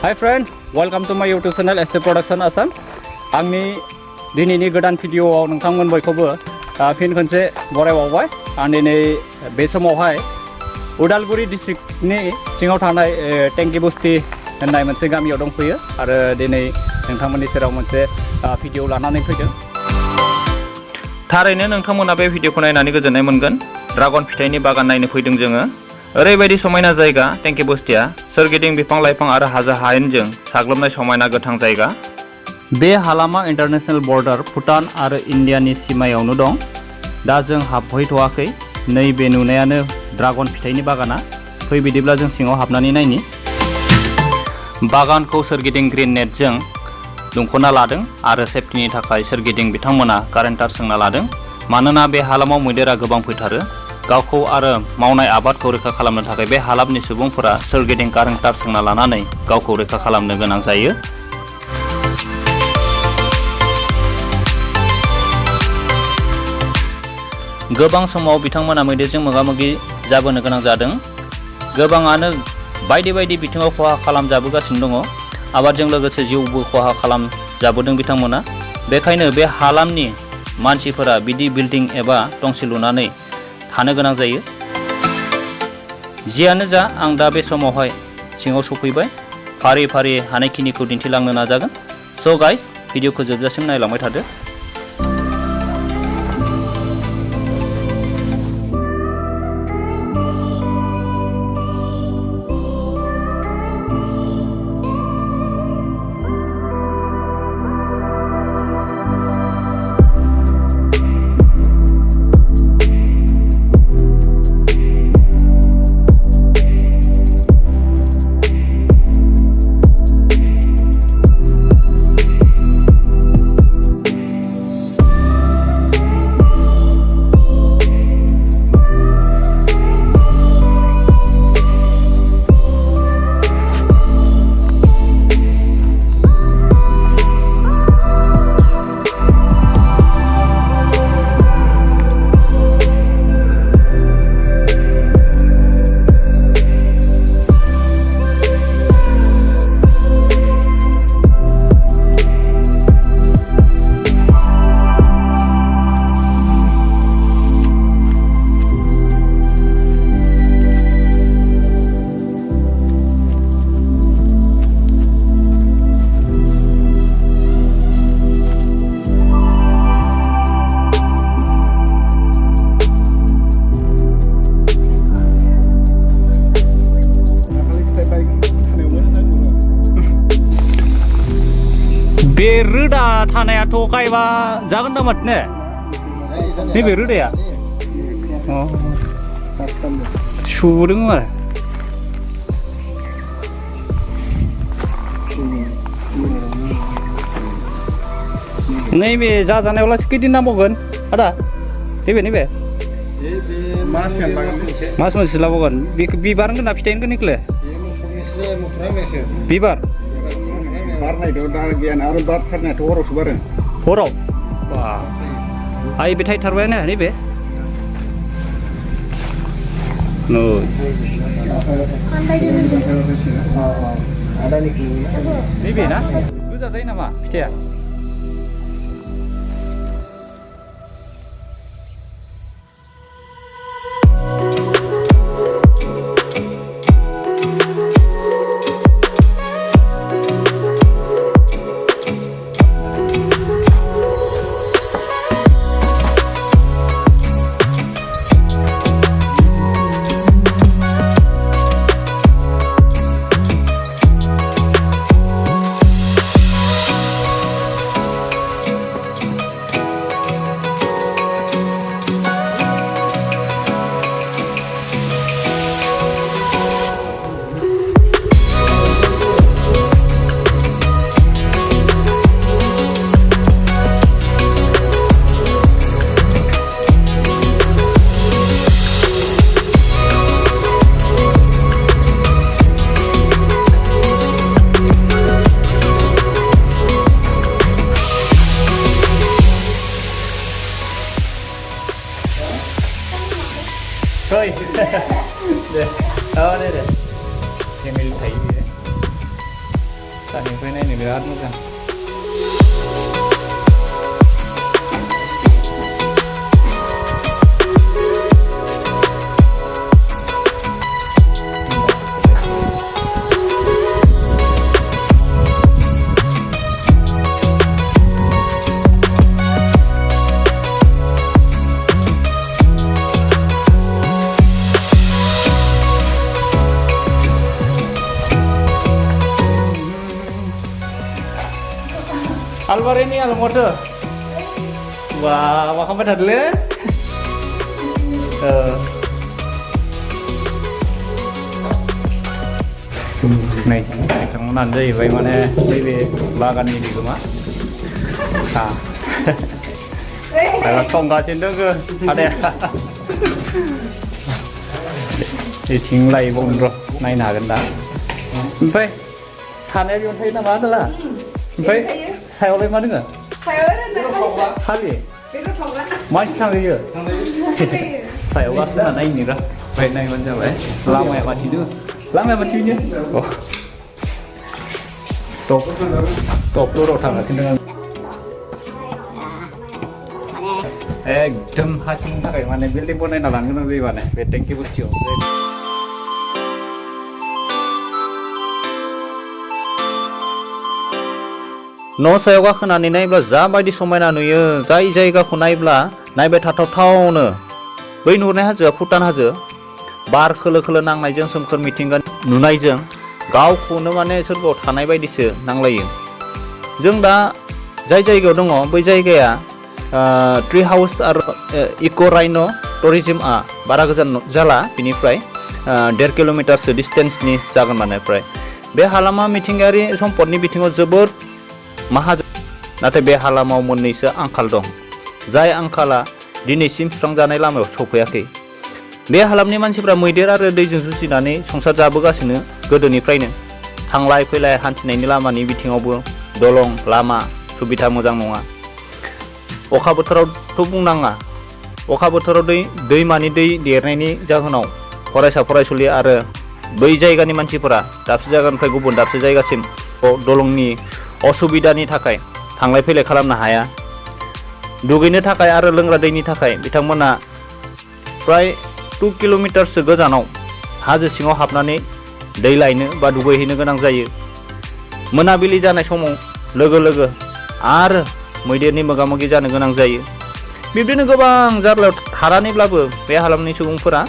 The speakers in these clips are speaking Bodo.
Hi friend, welcome to my YouTube channel ST Production Assam. आंनि दिनैनि गोदान भिडिअआव नोंथांमोन बयखौबो फिन खनसे बरायबावबाय। आं दिनै बे समावहाय उदालगुरि डिस्ट्रिक्टनि सिङाव थानाय टेंकिबस्ती होननाय मोनसे गामियाव दंफैयो आरो दिनै नोंथांमोननि सेराव मोनसे भिडिअ लानानै फैदों। थारैनो नोंथांमोना बे भिडिअखौ नायनानै गोजोननाय मोनगोन। ड्रागन फिथाइनि बागान नायनो फैदों जोङो। ओरैबायदि समायना जायगा टेंकिबस्तीया, सोरगिदिं बिफां लाइफां आरो हाजो हायेनजों साग्लोबनाय समायना गोथां जायगा। बे हालामा इन्टारनेशनेल बर्डार भुटान आरो इन्डियानि सीमायावनो दं। दा जों हाबहैथ'वाखै, नैबे नुनायानो ड्रागन फिथाइनि बागाना। फै बिदिब्ला जों सिङाव हाबनानै नायनि। बागानखौ सोरगिदिं ग्रीन नेटजों दुंख'ना लादों आरो सेफटिनि थाखाय सोरगिदिं बिथांमोना कारेन्ट तार सोंना लादों। मानोना बे हालामाव मैदेरा गोबां फैथारो। गावखौ आरो मावनाय आबादखौ रैखा खालामनो थाखाय बे हालामनि सुबुंफोरा सोरगिदिं कारेन्ट तार सोंना लानानै गावखौ रैखा खालामनो गोनां जायो। गोबां समाव बिथांमोना मैदेरजों मोगा-मोगि जाबोनो गोनां जादों। गोबाङानो बायदि बायदि बिथिङाव खहा खालामजाबोगासिनो दङ। आबादजों लोगोसे जिउबो खहा खालामजाबोदों बिथांमोना। बेखायनो बे हालामनि मानसिफोरा बिदि बिल्डिं एबा टंसि लुनानै थानो गोनां जायो। जियानो जा, आं दा बे समावहाय सिङाव सफैबाय। फारि फारि हानायखिनिखौ दिन्थिलांनो नाजागोन। स' गाइस, भिडिअखौ जोबजासिम नायलांबाय थादो। बे रोदा थानायाथ' गायबा जागोन ना माथो? नैबे रोदाया सुदों आरो नैबे जाजानायाव लासै खैदिन नांबावगोन आदा? नैबे मास मोनसे लाबावगोन। बिबार होनगोन ना फिथाइ होनगोन इखौलाय? बिबार आरो बारथारनायाथ' हरावसो बारो। हराव बे थाइथारबायानो नैबे नैबे ना गोजा जायो नामा फिथाइया? Thôi. Đây. Đó đây. Thì mình thấy गोजाननिफ्राय नायनो बिराद मोजां Alvarini almoto. Wah, makan pada dulu. Nih, bitangan जाहैबाय माने नैबे बागाननि बिगोमा दा संगासिनो दङ आदाया बेथिं लायबावनो र' नायनो हागोन दा ओमफ्राय थानाया बेयावनो थायो नामा आदाला ओमफ्राय सायावलाय मा दोङो खालि मानसि थांहोयो सायाव गाखोना नायनो र' ओमफ्राय नायबानो जाबाय लामाया माथि दोङो लामाया माथिनो टप फ्ल'राव थांगासिनो दङ एकदम हा सिंनि थाखाय माने बिल्डिं बनायना लानो गोनां जायो माने बे टेंकिबस्तियाव न' सायाव गाखोनानै नायब्ला जाबायदि समायना नुयो जाय जायगाखौ नायब्ला नायबाय थाथावथावनो बै नुहुरनाय हाजोआ भुटान हाजो बार खोलो खोलो नांनायजों सोमखोर मिथिंगा नुनायजों गावखौनो माने सोरगोआव थानाय बायदिसो नांलायो जों दा जाय जायगायाव दङ बै जायगाया ट्री हाउस आरो इक' राइन' टुरिजमआ बारा गोजान जाला बिनिफ्राय 1.5 किल'मिटारसो डिस्टेन्सनि जागोन माने फ्राय बे हालामा मिथिंगायारि सम्पदनि बिथिङाव जोबोद माहाजोन नाथाय बे हालामाव मोननैसो आंखाल दं जाय आंखाला दिनैसिम सुस्रांजानाय लामायाव सफैयाखै बे हालामनि मानसिफ्रा मैदेर आरो दैजों जुजिनानै संसार जाबोगासिनो गोदोनिफ्रायनो थांलाय फैलाय हान्थिनायनि लामानि बिथिङावबो दलं लामा सुबिदा मोजां नङा अखा बोथोरावथ' बुंनाङा अखा बोथोराव दैमानि दै देरनायनि जाहोनाव फरायसा फरायसुलि आरो बै जायगानि मानसिफोरा दाबसे जायगानिफ्राय गुबुन दाबसे जायगासिम दलंनि असुबिदानि थाखाय थांलाय फैलाय खालामनो हाया दुगैनो थाखाय आरो लोंग्रा दैनि थाखाय बिथांमोना प्राय 2 किल'मिटारसो गोजानाव हाजो सिङाव हाबनानै दै लायनो बा दुगैहैनो गोनां जायो मोनाबिलि जानाय समाव लोगो लोगो आरो मैदेरनि मोगा मोगि जानो गोनां जायो बिब्दिनो गोबां जारलायाव थानानैब्लाबो बे हालामनि सुबुंफोरा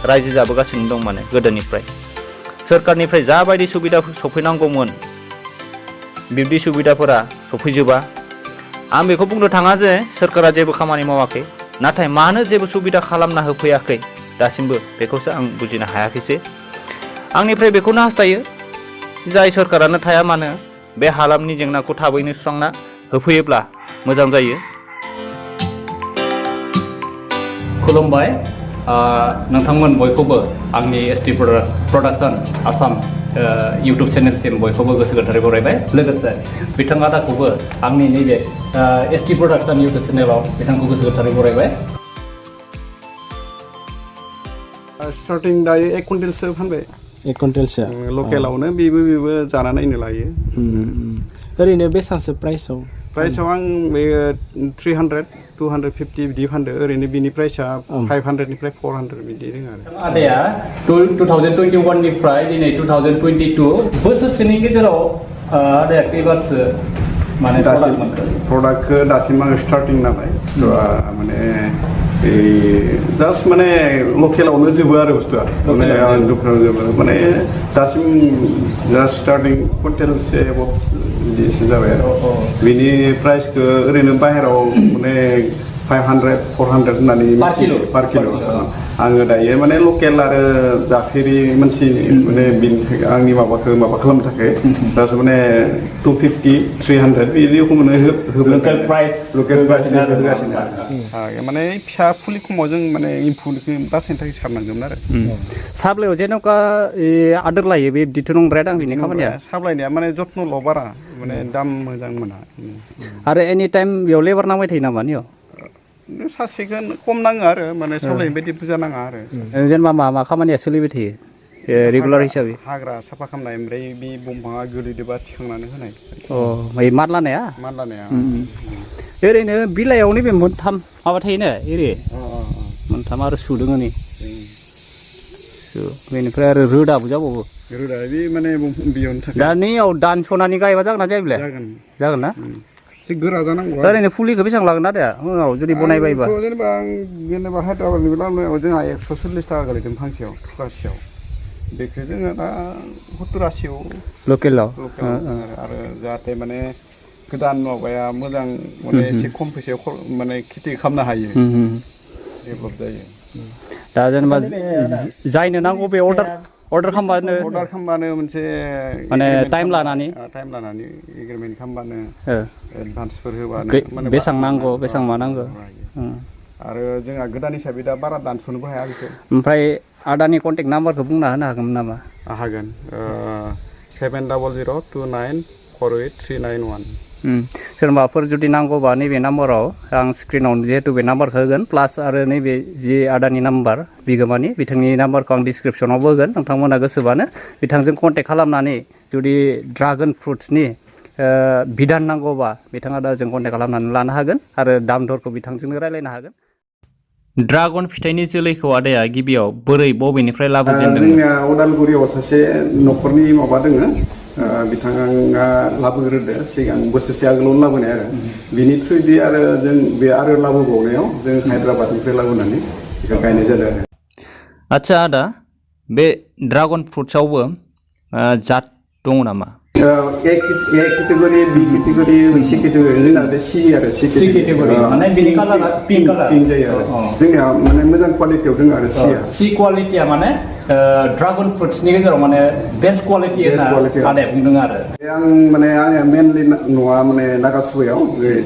रायजो जाबोगासिनो दं माने गोदोनिफ्राय सोरखारनिफ्राय जाबायदि सुबिदा सफैनांगौमोन बिब्दि सुबिदाफोरा सफैजोबा आं बेखौ बुंनो थाङा जे सोरखारा जेबो खामानि मावाखै नाथाय मानो जेबो सुबिदा खालामना होफैयाखै दासिमबो बेखौसो आं बुजिनो हायाखैसै आंनिफ्राय बेखौनो हास्थायो जाय सोरखारानो थाया मानो बे हालामनि जेंनाखौ थाबैनो सुस्रांना होफैयोब्ला मोजां जायो खुलुमबाय नोंथांमोन बयखौबो आंनि एसटि प्रडाक्शन आसाम इउटुब चेनेलसिम बयखौबो गोसो गोथारै बरायबाय लोगोसे बिथां आदाखौबो आंनि नैबे एसटि प्रडाक्शन इउटुब चेनेलाव बिथांखौ गोसो गोथारै बरायबाय स्टार्टिं दायो 1 कुइन्टेलसो फानबाय 1 कुइन्टेलसो लकेलावनो बेबो जाना नायनो लायो ओरैनो बेसेबांसो प्राइसआव आं बे 300 250 बिदि फानदो ओरैनो बिनि प्राइसआ 500 निफ्राय 400 बिदि दङ आरो आदाया 2021 निफ्राय दिनै 2022 बोसोरसेनि गेजेराव आदाया खैबारसो माने प्रडाक्टखौ दासिम आं स्टार्टिं नालाय माने जास्ट माने लकेलावनो जोबो आरो बुस्थुआ माने दासिम जास्ट स्टार्टिं कुइन्टेलसे बिदिसो जाबाय आरो बिनि प्राइसखौ ओरैनो बाहेराव माने 500 400 होननानै पार किल' आङो दायो माने लकेल आरो जाफेरि मानसि माने आंनि माबा खालामनो थाखाय दासो माने 250 300 बिदि खमावनो लकेल प्राइस होगासिनो माने फिसा फुलि खमाव जों माने एम्फौखौ बासायनो थाखाय सारनांगौमोन आरो साप्लायाव जेन'का आदोर लायो बे बिदिथ' नंद्राया दां बिनि खामानिया साप्लायनाया माने जत्न'ल' बारा माने दाम मोजां मोना आरो एनि टाइम बेयाव लेबार नांबाय थायो नामा नियाव सासेखौ खम नाङो आरो माने साप्लायनाय बायदि बुरजा नाङा आरो जेनेबा मा खामानिया सोलिबाय थायो रेगुलार हिसाबै हाग्रा साफा खालामनाय ओमफ्राय बे दंफाङा गोलैदोबा थिखांनानै होनाय ओमफ्राय मानलानाया मानलानाया ओरैनो बिलाइयाव नैबे मोनथाम माबा थायोना एरि मोनथाम आरो सुदोङो नै बेनिफ्राय आरो रोदाबो जाबावो रोदा बे माने बेयावनो थाखाय दा नैयाव दानस'नानै गायबा जागोन ना जायोब्ला जागोन ना एसे गोरा जानांगौ ओरैनो फुलिखौ बेसेबां लागोन ना दा उनाव जुदि बनायबायबा जेनेबा हायद्राबादनिबो लाबोनायाव जोंहा 140 थाखा गोलैदों फांसेयाव थुख्रासेयाव बेखौ जोङो दा 70-80 लकेलाव आरो जाहाथे माने गोदान माबाया मोजां माने एसे खम फैसायाव माने खेथि खालामनो हायो डेभेलप जायो दा जेनेबा जायनो नांगौ बे अर्डार खालामबानो मोनसे माने टाइम लानानै एग्रिमेन्ट खालामबानो एडभान्सफोर होबानो बेसेबां नांगौ बेसेबां मा नांगौ आरो जोंहा गोदान हिसाबै दा बारा दानस'नोबो हाया बेखौ ओमफ्राय आदानि कन्टेक्ट नाम्बारखौ बुंना होनो हागौमोन नामा हागोन 7009294839 सोरबाफोर जुदि नांगौबा नैबे नाम्बाराव आं स्क्रिनाव जिहेतु बे नाम्बारखौ होगोन प्लास आरो नैबे जि आदानि नाम्बार बिगोमानि बिथांनि नाम्बारखौ आं डिसक्रिपसनावबो होगोन नोंथांमोना गोसोबानो बिथांजों कन्टेक्ट खालामनानै जुदि ड्रागन फ्रुट्सनि बिधान नांगौबा बिथाङा दा जों कन्टेक्ट खालामनानै लानो हागोन आरो दाम दरखौ बिथांजोंनो रायलायनो हागोन ड्रागन फिथाइनि जोलैखौ आदाया गिबियाव बोरै बबेनिफ्राय लाबोजेनदों जोंनिया उदालगुरियाव सासे न'खरनि माबा दोङो बिथाङा लाबोग्रोदो सिगां बोसोरसे आगोलावनो लाबोनाय आरो बिनि थ्रुयै आरो जों बे आरो लाबोबावनायाव जों हायद्राबादनिफ्राय लाबोनानै बेखौ गायनाय जादों आरो आदसा आदा बे ड्रागन फ्रुट्सआवबो जात दङ नामा A category, B category, C category जोंना बे C आरो C category माने बिनि कालारा पिंक जायो आरो जोंनिया माने मोजां क्वालिटियाव दङ आरो C क्वालिटिया माने ड्रागन फ्रुट्सनि गेजेराव माने बेस्ट क्वालिटि होनना आदाया बुंदों आरो आं माने आंनिया मेनलि न'आ माने नागासुवायाव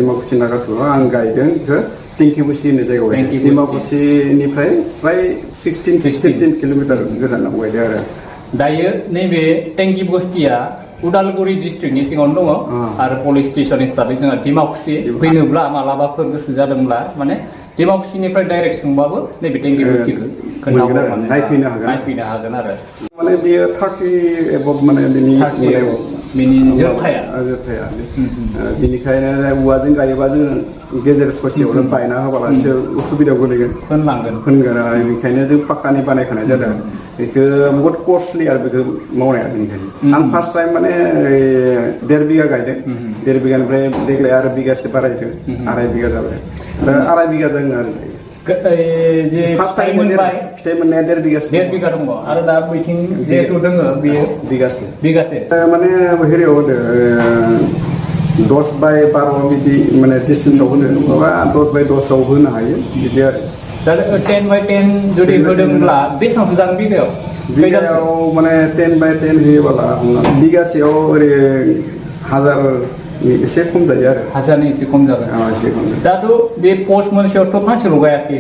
दिमाकुसि नागासुवायाव आं गायदों बेखौ टेंकिबस्ति होननाय जायगायाव दिमाकुसिनिफ्राय फ्राय 16-15 किल'मिटार गोजानाव गायदों आरो दायो नैबे टेंकिबस्तिया उदालगुरि डिस्ट्रिक्टनि सिङावनो दङ आरो पुलिस स्टेशन हिसाबै जोंहा दिमाकुसि फैनोब्ला मालाबाफोर गोसो जादोंब्ला माने दिमाकुसिनिफ्राय डाइरेक्ट सोंबाबो नैबे टेंकिबस्तिखौ नायफैनो हागोन आरो माने बेयो 30 एबभ माने बिनि जोरथाया बिनिखायनो औवाजों गायोबा जोङो गेजेर ससेयावनो बायना होबाला एसे उसुबिदायाव गोलैगोन फोनगोन आरो बेनिखायनो जों पाक्कानि बानायखानाय जादों बेखौ बहुद कस्टलि आरो बेखौ मावनाया बेनिखायनो आं फार्स्ट टाइम माने 1.5 बिगा गायदों 1.5 बिगानिफ्राय देग्लाय आरो बिगासे बारायदों 2.5 बिगा जाबाय आरो 2.5 बिगा दङ आरो फिथाइ मोननाया 1.5 बिगा दङ आरो दा बैथिं जिहेतु दङ बेयो बिगासे माने हेरियाव होदो 10/12 बिदि माने डिस्टेन्सआव होनो नङाबा 10/10 होनो हायो बिदि आरो दा 10/10 जुदि होदोंब्ला बेसेबांसो जागोन बिगायाव माने 10/10 होयोब्ला बिगासेयाव ओरै 1000 एसे खम जायो आरो 1000नि एसे खम जागोन एसे खम दाथ' बे पस्ट मोनसेयावथ' फांसेल' गायाखै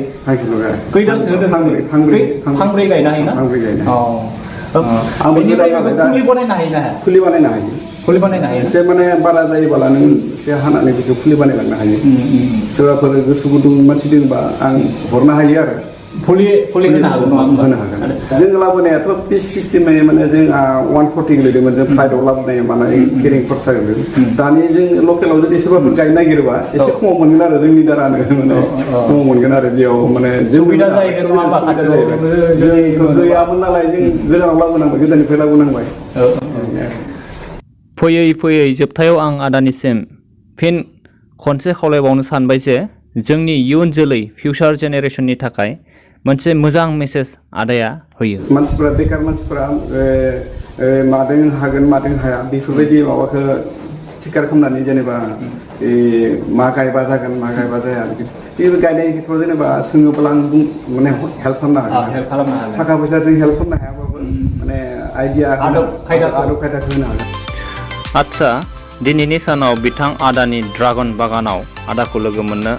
खैदालसो होदों फांब्रै गायनो हायोना बेनिफ्राय फुलि बानायनो हायोना फुलि बानायनो हायो एसे माने बारा जायोब्ला नों एसे हानानै बेखौ फुलि बानायलांनो हायो सोरबाफोर गोसो गुदुं मानसि दंबा आं हरनो हायो आरो फुलि होनो हागोन होनो हागोन जों लाबोनायाथ' पिस सिस्टेमै माने जोंहा 140 गोलैदोंमोन जों फ्लाइटआव लाबोनाय मानाय केरिं खरसा गोलैदों दानि जों लकेलाव जुदि सोरबाफोर गायनो नागिरोबा एसे खमाव मोनगोन आरो जोंनि दारानो माने खमाव मोनगोन आरो बेयाव माने सुबिदा जाहैगोन गैयामोन नालाय जों गोजानाव लाबोनांबाय गोजाननिफ्राय लाबोनांबाय फैयै जोबथायाव आं आदानिसिम फिन खनसे खावलायबावनो सानबाय जे जोंनि इयुन जोलै फिउचार जेनेरेसननि थाखाय मोनसे मोजां मेसेज आदाया होयो मानसिफोरा बेकार मानसिफोरा मादों हागोन मादों हाया बेफोरबायदि माबाखौ सिकार खालामनानै जेनेबा मा गायबा जागोन मा गायबा जाया बे गायनाय खेत्रआव जेनेबा सोङोब्ला आं माने हेल्प खालामनो हागोन थाखा फैसाजों हेल्प खालामनो हायाबाबो माने आइडिया आदब खायदाखौ होनो हागोन आदसा दिनैनि सानाव बिथां आदानि ड्रागन बागानाव आदाखौ लोगो मोननो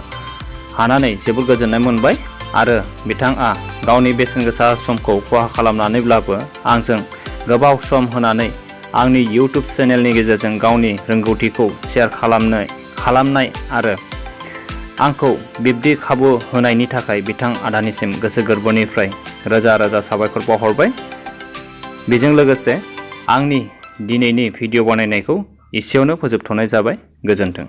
हानानै जोबोद गोजोननाय मोनबाय आरो बिथाङा गावनि बेसेन गोसा समखौ खहा खालामनानैब्लाबो आंजों गोबाव सम होनानै आंनि इउटुब चेनेलनि गेजेरजों गावनि रोंगौथिखौ शेयार खालामनाय आरो आंखौ बिब्दि खाबु होनायनि थाखाय बिथां आदानिसिम गोसो गोरबोनिफ्राय रोजा रोजा साबायखर बावहरबाय बेजों लोगोसे आंनि दिनैनि भिडिअ बानायनायखौ एसेयावनो फोजोबथ'नाय जाबाय। गोजोन्थों।